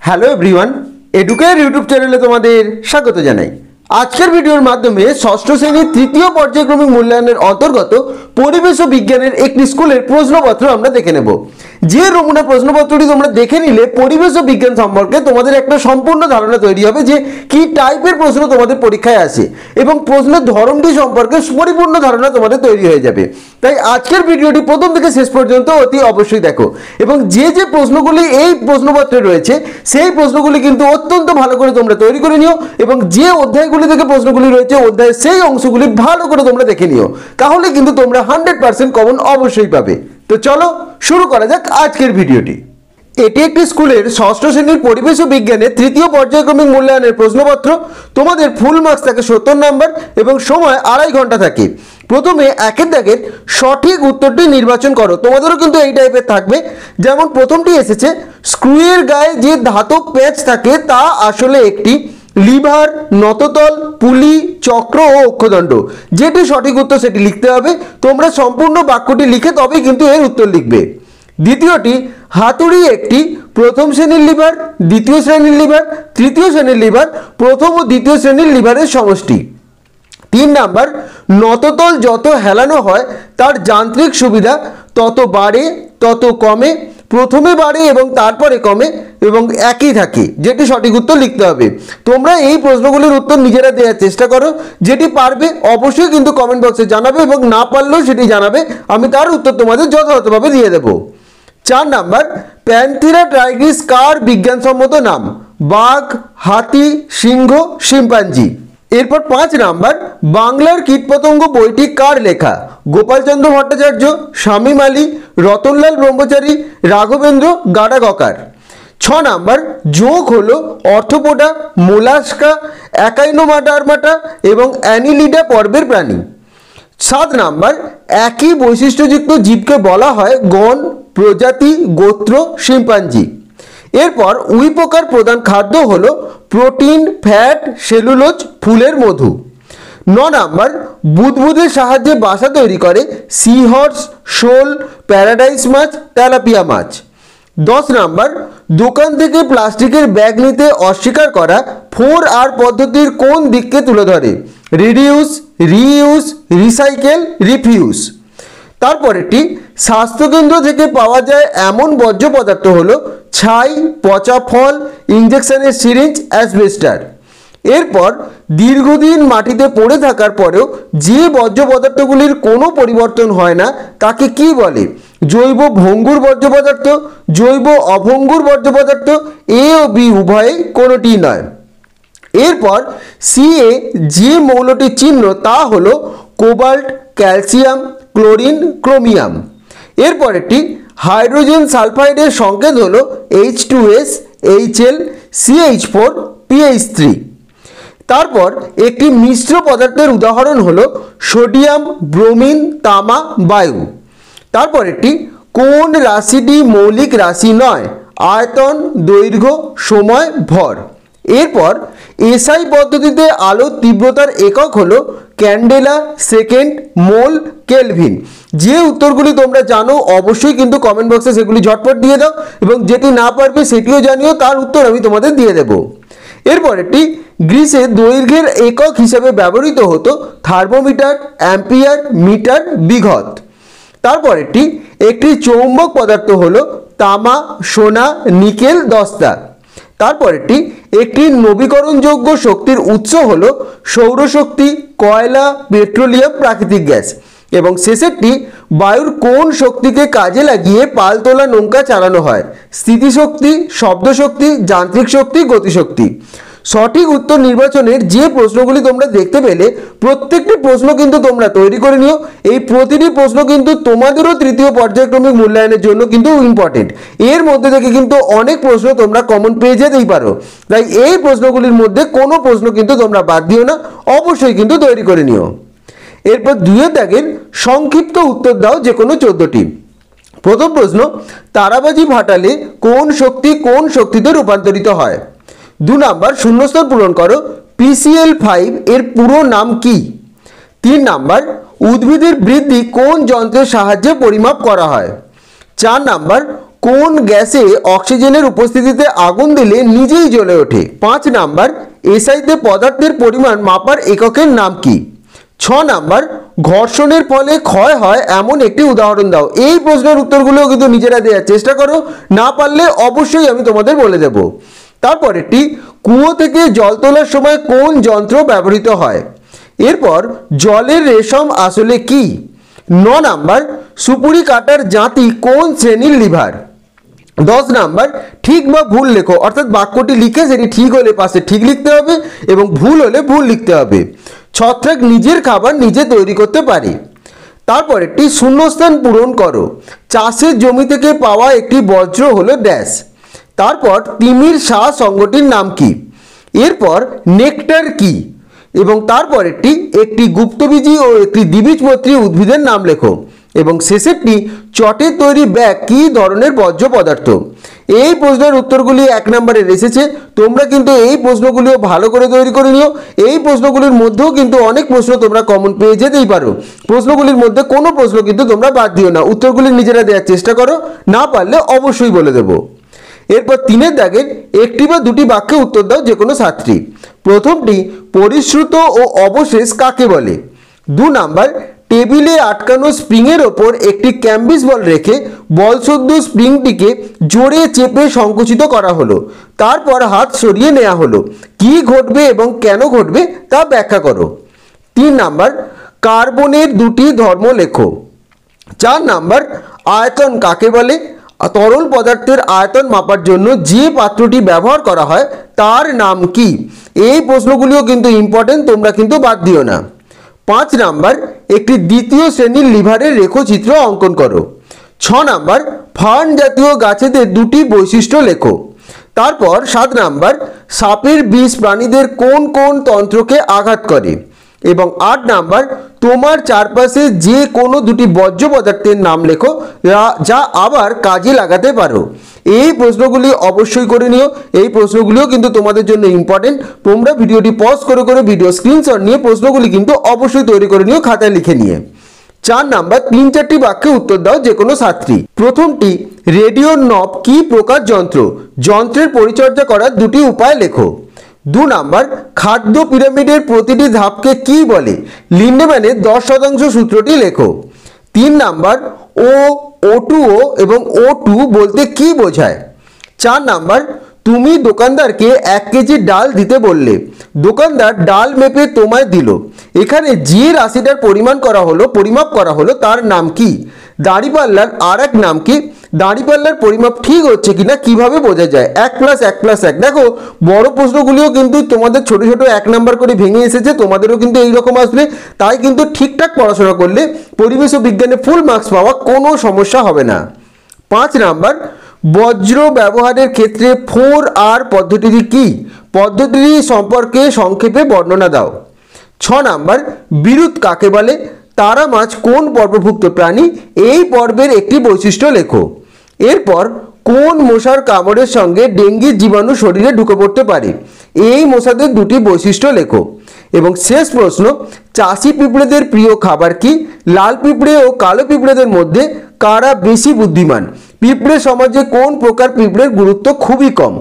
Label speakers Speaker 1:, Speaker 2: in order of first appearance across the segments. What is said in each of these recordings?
Speaker 1: Hello everyone, educare YouTube চ্যানেলে তোমাদের স্বাগত জানাই। আজকের ভিডিওর মাধ্যমে ষষ্ঠ শ্রেণীর তৃতীয় পর্যায়ক্রমিক মূল্যায়নের অন্তর্গত পরিবেশ ও বিজ্ঞানের একটি স্কুলের প্রশ্নপত্র আমরা দেখে নেব। যে নমুনা প্রশ্নপত্রটি তোমরা দেখে নিলে পরিবেশ ও বিজ্ঞান সম্পর্কে তোমাদের একটা সম্পূর্ণ ধারণা তৈরি হবে যে কি টাইপের প্রশ্ন তোমাদের পরীক্ষায় আসে এবং প্রশ্নের ধরনটি সম্পর্কে পরিপূর্ণ ধারণা তোমাদের তৈরি হয়ে যাবে। তাই আজকের ভিডিওটি প্রথম থেকে শেষ পর্যন্ত অতি অবশ্যই দেখো এবং যে যে প্রশ্নগুলি এই প্রশ্নপত্রে রয়েছে সেই প্রশ্নগুলি কিন্তু অত্যন্ত ভালো করে তোমরা তৈরি করে নিও এবং যে অধ্যায়গুলি থেকে প্রশ্নগুলি রয়েছে অধ্যায়ের সেই অংশগুলি ভালো করে তোমরা দেখে নিও, তাহলে কিন্তু তোমরা 100% কমন অবশ্যই পাবে। তো চলো শুরু করা যাক আজকের ভিডিওটি। এটি একটি স্কুলের ষষ্ঠ শ্রেণীর পরিবেশ ও বিজ্ঞানের তৃতীয় পর্যায়ক্রমিক মূল্যায়নের প্রশ্নপত্র। তোমাদের ফুল মার্কস থাকে 70 নাম্বার এবং সময় 2.5 ঘন্টা থাকে। প্রথমে একের দাগের সঠিক উত্তরটি নির্বাচন করো। তোমাদেরও কিন্তু এই টাইপের থাকবে। যেমন প্রথমটি এসেছে, স্ক্রুয়ের গায়ে যে ধাতব প্যাচ থাকে তা আসলে একটি লিভার, নততল, পুলি, চক্র ও অক্ষদণ্ড। যেটি সঠিক উত্তর সেটি লিখতে হবে। তোমরা সম্পূর্ণ বাক্যটি লিখে তবেই কিন্তু এর উত্তর লিখবে। দ্বিতীয়টি, হাতুড়ি একটি প্রথম শ্রেণীর লিভার, দ্বিতীয় শ্রেণীর লিভার, তৃতীয় শ্রেণীর লিভার, প্রথম ও দ্বিতীয় শ্রেণীর লিভারের সমষ্টি। 3 নাম্বার, নততল যত হেলানো হয় তার যান্ত্রিক সুবিধা তত বাড়ে তত কমে, প্রথমে বাড়ে এবং তারপরে কমে এবং একই থাকে। যেটি সঠিক উত্তর লিখতে হবে। তোমরা এই প্রশ্নগুলির উত্তর নিজেরা দেওয়ার চেষ্টা করো। যেটি পারবে অবশ্যই কিন্তু কমেন্ট বক্সে জানাবে এবং না পারলেও সেটি জানাবে, আমি তার উত্তর তোমাদের যথাযথভাবে দিয়ে দেবো। 4 নাম্বার, প্যান্থেরা টাইগ্রিস কার বিজ্ঞানসম্মত নাম? বাঘ, হাতি, সিংহ, শিম্পাঞ্জি। এরপর 5 নাম্বার, বাংলার কীটপতঙ্গ বইটি কার লেখা? গোপালচন্দ্র ভট্টাচার্য, শামীম আলী, রতনলাল ব্রহ্মচারী, রাঘবেন্দ্র গাডাগকার। 6 নাম্বার, জোঁক হলো অর্থোপোডা, মোলাস্কা, অ্যাকাইনোমাডার্মাটা এবং অ্যানিলিডা পর্বের প্রাণী। 7 নাম্বার, একই বৈশিষ্ট্যযুক্ত জীবকে বলা হয় গণ, প্রজাতি, গোত্র, শিম্পাঞ্জি। এরপর উইপোকার প্রধান খাদ্য হলো প্রোটিন, ফ্যাট, সেলুলোজ, ফুলের মধু। 9 নাম্বার, বুদবুদের সাহায্যে বাসা তৈরি করে সি হর্স, শোল, প্যারাডাইস মাছ, তেলাপিয়া মাছ। 10 নাম্বার, দোকান থেকে প্লাস্টিকের ব্যাগ নিতে অস্বীকার করা 4R পদ্ধতির কোন দিককে তুলে ধরে? Reduce, reuse, recycle, refuse. তারপরেরটি, স্বাস্থ্যকেন্দ্র থেকে পাওয়া যায় এমন বর্জ্য পদার্থ হলো ছাই, পচা ফল, ইঞ্জেকশনের সিরিঞ্জ, অ্যাসবেস্টার। এরপর দীর্ঘদিন মাটিতে পড়ে থাকার পরেও যে বর্জ্য পদার্থগুলির কোনো পরিবর্তন হয় না তাকে কি বলে? জৈব ভঙ্গুর বর্জ্য পদার্থ, জৈব অভঙ্গুর বর্জ্য পদার্থ, এ ও বি উভয়েই কোনোটি নয়। এরপর সিএ যে মৌলটির চিহ্ন তা হলো কোবাল্ট, ক্যালসিয়াম, ক্লোরিন, ক্রোমিয়াম। এরপরেরটি, হাইড্রোজেন সালফাইডের সংকেত হলো H2S, HL, CH4, PH3। তারপর একটি মিশ্র পদার্থের উদাহরণ হলো সোডিয়াম, ব্রোমিন, তামা, বায়ু। তারপর একটি, কোন রাশিটি মৌলিক রাশি নয়? আয়তন, দৈর্ঘ্য, সময়, ভর। এরপর এসআই পদ্ধতিতে আলোর তীব্রতার একক হলো ক্যান্ডেলা, সেকেন্ড, মোল, কেলভিন। যে উত্তরগুলি তোমরা জানো অবশ্যই কিন্তু কমেন্ট বক্সে সেগুলি ঝটপট দিয়ে দাও এবং যেটি না পারবে সেটিও জানিও, তার উত্তর আমি তোমাদের দিয়ে দেব। এরপর একটি, গ্রিসে দৈর্ঘ্যের একক হিসেবে ব্যবহৃত হতো থার্মোমিটার, অ্যাম্পিয়ার, মিটার, বিঘত। তারপর একটি চৌম্বক পদার্থ হলো তামা, সোনা, নিকেল, দস্তা। তারপর একটি নবীকরণযোগ্য শক্তির উৎস হলো সৌরশক্তি, কয়লা, পেট্রোলিয়াম, প্রাকৃতিক গ্যাস। এবং শেষেরটি, বায়ুর কোন শক্তিকে কাজে লাগিয়ে পালতোলা নৌকা চালানো হয়? স্থিতিশক্তি, শব্দশক্তি, যান্ত্রিক শক্তি, গতিশক্তি। সঠিক উত্তর নির্বাচনের যে প্রশ্নগুলি তোমরা দেখতে পেলে প্রত্যেকটি প্রশ্ন কিন্তু তোমরা তৈরি করে নিও। এই প্রতিটি প্রশ্ন কিন্তু তোমাদেরও তৃতীয় পর্যায়ক্রমিক মূল্যায়নের জন্য কিন্তু ইম্পর্টেন্ট। এর মধ্যে থেকে কিন্তু অনেক প্রশ্ন তোমরা কমন পেয়ে যেতেই পারো। তাই এই প্রশ্নগুলির মধ্যে কোনো প্রশ্ন কিন্তু তোমরা বাদ দিও না, অবশ্যই কিন্তু তৈরি করে নিও। এরপর 2 দাগের সংক্ষিপ্ত উত্তর দাও যে কোনো 14টি। প্রথম প্রশ্ন, তারাবাজি ফাটালে কোন শক্তি কোন শক্তিতে রূপান্তরিত হয়? 2 নাম্বার, শূন্যস্থান পূরণ করো। PCl5 এর পুরো নাম কি? 3 নাম্বার, উদ্ভিদের বৃদ্ধি কোন যন্ত্রের সাহায্যে পরিমাপ করা হয়? 4 নাম্বার, কোন গ্যাসে অক্সিজেনের উপস্থিতিতে আগুন দিলে নিজেই জ্বলে ওঠে? 5 নাম্বার, এসআইতে পদার্থের পরিমাণ মাপার এককের নাম কি? 6 নাম্বার, ঘর্ষণের ফলে ক্ষয় হয় এমন একটি উদাহরণ দাও। এই প্রশ্নের উত্তরগুলোও কিন্তু নিজেরা দেওয়ার চেষ্টা করো, না পারলে অবশ্যই আমি তোমাদের বলে দেব। তারপরেরটি, কুয়ো থেকে জল তোলার সময় কোন যন্ত্র ব্যবহৃত হয়? এরপর, জলের রেশম আসলে কি? 9 নাম্বার, সুপুরি কাটার জাতি কোন শ্রেণীর লিভার? 10 নাম্বার, ঠিক বা ভুল লেখো, অর্থাৎ বাক্যটি লিখে সেটি ঠিক হলে পাশে ঠিক লিখতে হবে এবং ভুল হলে ভুল লিখতে হবে। ছত্রাক নিজের খাবার নিজে তৈরি করতে পারে। তারপরেরটি, শূন্যস্থান পূরণ করো। চাষের জমি থেকে পাওয়া একটি বজ্র হলো ড্যাশ। তারপর, তিমির শাহ সঙ্গটির নাম কি? এরপর, নেকটার কি? এবং তারপরেরটি, একটি গুপ্তবীজী ও একটি দ্বিবীজপত্রী উদ্ভিদের নাম লেখো। এবং শেষেরটি, চটের তৈরি ব্যাগ কী ধরনের বর্জ্য পদার্থ? এই প্রশ্নের উত্তরগুলি 1 নম্বরের এসেছে। তোমরা কিন্তু এই প্রশ্নগুলিও ভালো করে তৈরি করে নিও। এই প্রশ্নগুলির মধ্যেও কিন্তু অনেক প্রশ্ন তোমরা কমন পেয়ে যেতেই পারো। প্রশ্নগুলির মধ্যে কোনো প্রশ্ন কিন্তু তোমরা বাদ দিও না, উত্তরগুলি নিজেরা দেওয়ার চেষ্টা করো, না পারলে অবশ্যই বলে দেবো। এরপর 3 দাগের একটি বা দুটি বাক্যে উত্তর দাও যে কোনো 7টি। প্রথমটি, পরিশ্রুত ও অবশেষ কাকে বলে? 2 নাম্বার, টেবিলে আটকানো স্প্রিংয়ের ওপর একটি ক্যাম্বিস বল রেখে বলশোদ্ধ স্প্রিংটিকে জোরে চেপে সংকুচিত করা হলো, তারপর হাত সরিয়ে নেওয়া হলো। কি ঘটবে এবং কেন ঘটবে তা ব্যাখ্যা করো। 3 নাম্বার, কার্বনের দুটি ধর্ম লেখো। 4 নাম্বার, আয়তন কাকে বলে? তরল পদার্থের আয়তন মাপার জন্য যে পাত্রটি ব্যবহার করা হয় তার নাম কি? এই প্রশ্নগুলিও কিন্তু ইম্পর্টেন্ট, তোমরা কিন্তু বাদ দিও না। 5 নাম্বার, একটি দ্বিতীয় শ্রেণীর লিভারের রেখচিত্র অঙ্কন করো। 6 নাম্বার, ফার্ন জাতীয় গাছেদের দুটি বৈশিষ্ট্য লেখো। তারপর 7 নাম্বার, সাপের বিষ প্রাণীদের কোন কোন তন্ত্রকে আঘাত করে? এবং 8 নাম্বার, তোমার চারপাশে যে কোনো দুটি বর্জ্য পদার্থের নাম লেখো যা আবার কাজে লাগাতে পারো। এই প্রশ্নগুলি অবশ্যই করে নিও, এই প্রশ্নগুলিও কিন্তু তোমাদের জন্য ইম্পর্টেন্ট। তোমরা ভিডিওটি পজ করে করে ভিডিও স্ক্রিনশট নিয়ে প্রশ্নগুলি কিন্তু অবশ্যই তৈরি করে নিও খাতায় লিখে নিয়ে। 4 নাম্বার, 3-4টি বাক্যে উত্তর দাও যে কোনো 7টি। প্রথমটি, রেডিওর নব কি প্রকার যন্ত্র? যন্ত্রের পরিচর্যা করার দুটি উপায় লেখো। 2 নাম্বার, খাদ্য পিরামিডের প্রতিটি ধাপকে কি বলে? লিন্ডেম্যানের 10% সূত্রটি লেখো। 3 নাম্বার, O2O এবং O2 বলতে কি বোঝায়? 4 নাম্বার, তুমি দোকানদারকে 1 কেজি ডাল দিতে বললে, দোকানদার ডাল মেপে তোমায় দিল, এখানে যে রাশিটার পরিমাপ করা হলো তার নাম কি? দাঁড়িপাল্লার আর এক নাম কি? দাঁড়িপাল্লার পরিমাপ ঠিক হচ্ছে কিনা কিভাবে বোঝা যায়? 1+1+1। দেখো, বড় প্রশ্নগুলিও কিন্তু তোমাদের ছোট ছোট 1 নাম্বার করে ভেঙে এসেছে, তোমাদেরও কিন্তু এইরকম আসবে। তাই কিন্তু ঠিকঠাক পড়াশোনা করলে পরিবেশ ও বিজ্ঞানে ফুল মার্কস পাওয়া কোনো সমস্যা হবে না। 5 নাম্বার, বজ্র ব্যবহারের ক্ষেত্রে 4R পদ্ধতিটি কি? পদ্ধতিটি সম্পর্কে সংক্ষেপে বর্ণনা দাও। 6 নাম্বার, বিরুৎ কাকে বলে? তারা মাছ কোন পর্বভুক্ত প্রাণী? এই পর্বের একটি বৈশিষ্ট্য লেখো। এরপর, কোন মশার কামড়ের সঙ্গে ডেঙ্গির জীবাণু শরীরে ঢুকে পড়তে পারে? এই মশাদের দুটি বৈশিষ্ট্য লেখো। এবং শেষ প্রশ্ন, চাষি পিঁপড়েদের প্রিয় খাবার কি? লাল পিঁপড়ে ও কালো পিঁপড়েদের মধ্যে কারা বেশি বুদ্ধিমান? পিঁপড়ে সমাজে কোন প্রকার পিঁপড়ের গুরুত্ব খুবই কম?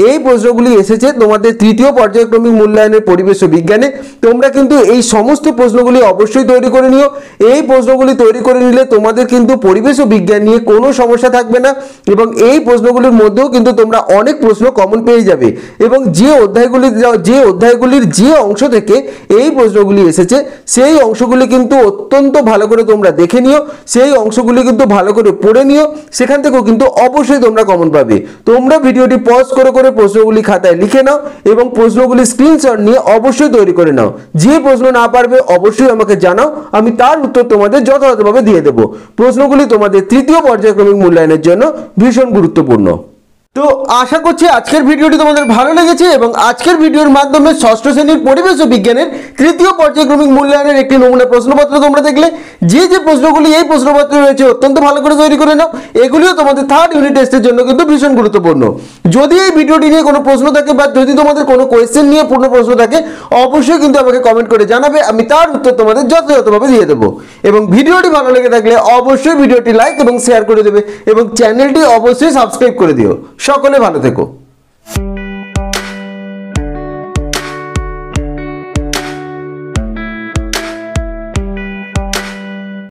Speaker 1: এই প্রশ্নগুলি এসেছে তোমাদের 3য় পর্যায়ক্রমিক মূল্যায়নের পরিবেশ ও বিজ্ঞানে। তোমরা কিন্তু এই সমস্ত প্রশ্নগুলি অবশ্যই তৈরি করে নিও। এই প্রশ্নগুলি তৈরি করে নিলে তোমাদের কিন্তু পরিবেশ ও বিজ্ঞান নিয়ে কোনো সমস্যা থাকবে না এবং এই প্রশ্নগুলির মধ্যেও কিন্তু তোমরা অনেক প্রশ্ন কমন পেয়ে যাবে। এবং যে অধ্যায়গুলির যে অংশ থেকে এই প্রশ্নগুলি এসেছে সেই অংশগুলি কিন্তু অত্যন্ত ভালো করে তোমরা দেখে নিও, সেই অংশগুলি কিন্তু ভালো করে পড়ে নিও, সেখান থেকেও কিন্তু অবশ্যই তোমরা কমন পাবে। তোমরা ভিডিওটি পজ করে করে প্রশ্নগুলি খাতায় লিখে নাও এবং প্রশ্নগুলি স্ক্রিনশট নিয়ে অবশ্যই তৈরি করে নাও। যে প্রশ্ন না পারবে অবশ্যই আমাকে জানাও, আমি তার উত্তর তোমাদের যথাযথভাবে দিয়ে দেবো। প্রশ্নগুলি তোমাদের 3য় পর্যায়ক্রমিক মূল্যায়নের জন্য ভীষণ গুরুত্বপূর্ণ। তো আশা করছি আজকের ভিডিওটি তোমাদের ভালো লেগেছে এবং আজকের ভিডিওর মাধ্যমে ষষ্ঠ শ্রেণীর পরিবেশ ও বিজ্ঞানের তৃতীয় পর্যায়ক্রমিক মূল্যায়নের একটি নমুনা প্রশ্নপত্র তোমরা দেখলে। যে প্রশ্নগুলি এই প্রশ্নপত্রে রয়েছে অত্যন্ত ভালো করে তৈরি করে নাও, এগুলিও তোমাদের থার্ড ইউনিট টেস্টের জন্য কিন্তু ভীষণ গুরুত্বপূর্ণ। যদি এই ভিডিওটি নিয়ে কোনো প্রশ্ন থাকে বা যদি তোমাদের কোনো কোয়েশ্চেন নিয়ে পূর্ণ প্রশ্ন থাকে, অবশ্যই কিন্তু আমাকে কমেন্ট করে জানাবে, আমি তার উত্তর তোমাদের যথাযথভাবে দিয়ে দেবো। এবং ভিডিওটি ভালো লেগে থাকলে অবশ্যই ভিডিওটি লাইক এবং শেয়ার করে দেবে এবং চ্যানেলটি অবশ্যই সাবস্ক্রাইব করে দিও। সকলে ভালো থেকো।